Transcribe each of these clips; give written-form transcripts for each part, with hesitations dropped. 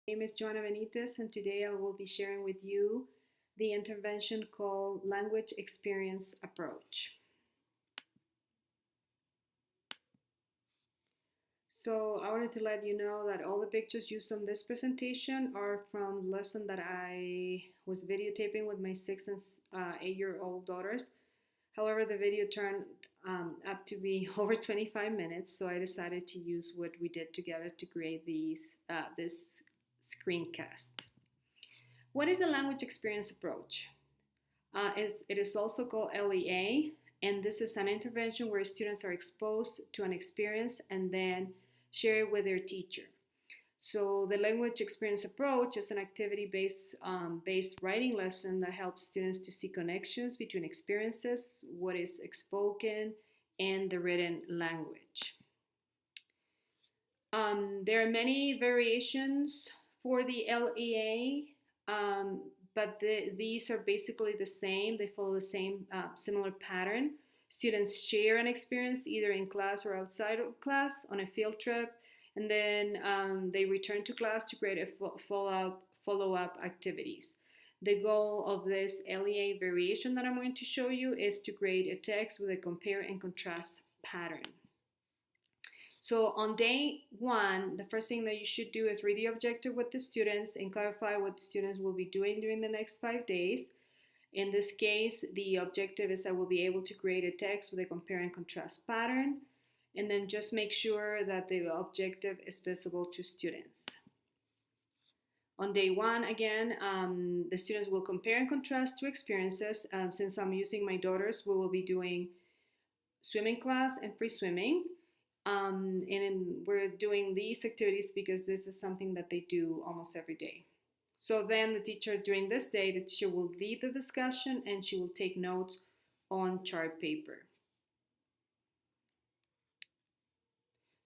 My name is Johanna Benitez, and today I will be sharing with you the intervention called Language Experience Approach. So I wanted to let you know that all the pictures used on this presentation are from the lesson that I was videotaping with my 6 and 8-year-old daughters. However, the video turned up to be over 25 minutes, so I decided to use what we did together to create this screencast. What is the language experience approach? It is also called LEA, and this is an intervention where students are exposed to an experience and then share it with their teacher. So the language experience approach is an activity-based writing lesson that helps students to see connections between experiences, what is spoken, and the written language. There are many variations for the LEA, but these are basically the same. They follow the same similar pattern. Students share an experience either in class or outside of class on a field trip, and then they return to class to create a follow-up activities. The goal of this LEA variation that I'm going to show you is to create a text with a compare and contrast pattern. So on day one, the first thing that you should do is read the objective with the students and clarify what students will be doing during the next 5 days. In this case, the objective is I will be able to create a text with a compare and contrast pattern, and then just make sure that the objective is visible to students. On day one, again, the students will compare and contrast two experiences. Since I'm using my daughters, we will be doing swimming class and free swimming. We're doing these activities because this is something that they do almost every day. So then the teacher, during this day, the teacher will lead the discussion and she will take notes on chart paper.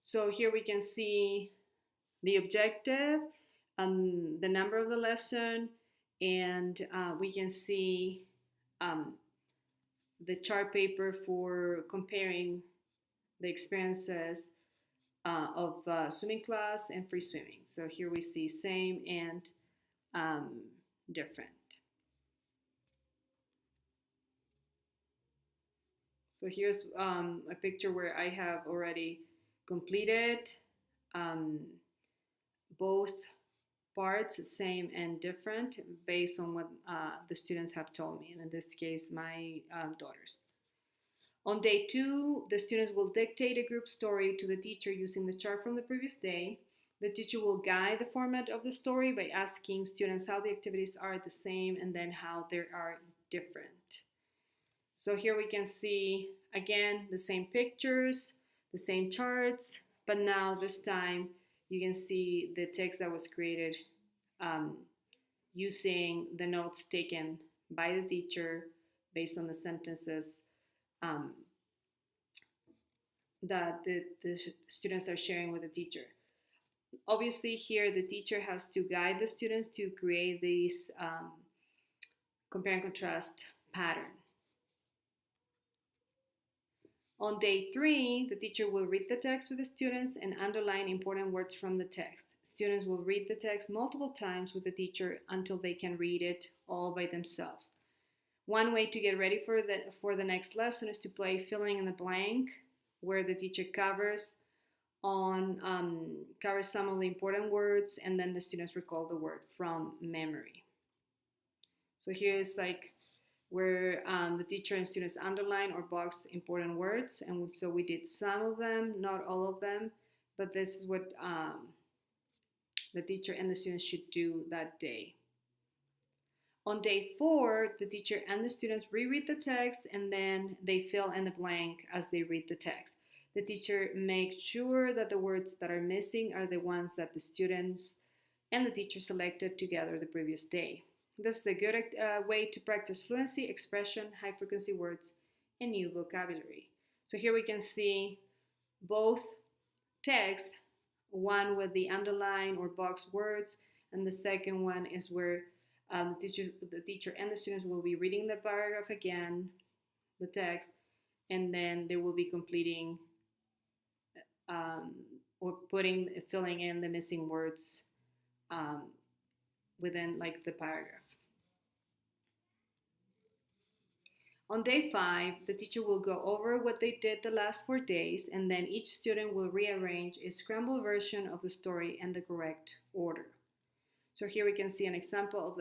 So here we can see the objective, the number of the lesson, and we can see the chart paper for comparing the experiences of swimming class and free swimming. So here we see same and different. So here's a picture where I have already completed both parts, same and different, based on what the students have told me, and in this case, my daughters. On day two, the students will dictate a group story to the teacher using the chart from the previous day. The teacher will guide the format of the story by asking students how the activities are the same and then how they are different. So here we can see, again, the same pictures, the same charts, but now this time you can see the text that was created using the notes taken by the teacher based on the sentences that the students are sharing with the teacher. Obviously here the teacher has to guide the students to create this compare and contrast pattern. On day three, the teacher will read the text with the students and underline important words from the text. Students will read the text multiple times with the teacher until they can read it all by themselves. One way to get ready for the next lesson is to play filling in the blank, where the teacher covers some of the important words, and then the students recall the word from memory. So here's like where the teacher and students underline or box important words, and so we did some of them, not all of them, but this is what the teacher and the students should do that day. On day four, the teacher and the students reread the text and then they fill in the blank as they read the text. The teacher makes sure that the words that are missing are the ones that the students and the teacher selected together the previous day. This is a good way to practice fluency, expression, high frequency words, and new vocabulary. So here we can see both texts, one with the underline or box words, and the second one is where the teacher and the students will be reading the paragraph again, the text, and then they will be completing or filling in the missing words um, within like the paragraph. On day 5, the teacher will go over what they did the last 4 days, and then each student will rearrange a scrambled version of the story in the correct order. So here we can see an example of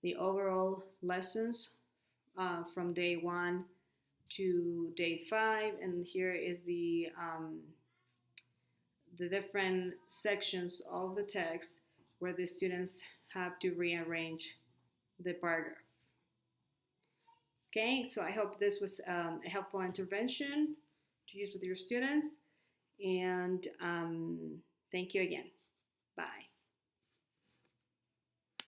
the overall lessons from day 1 to day 5, and here is the different sections of the text where the students have to rearrange the paragraph. Okay, so I hope this was a helpful intervention to use with your students, and thank you again. Bye.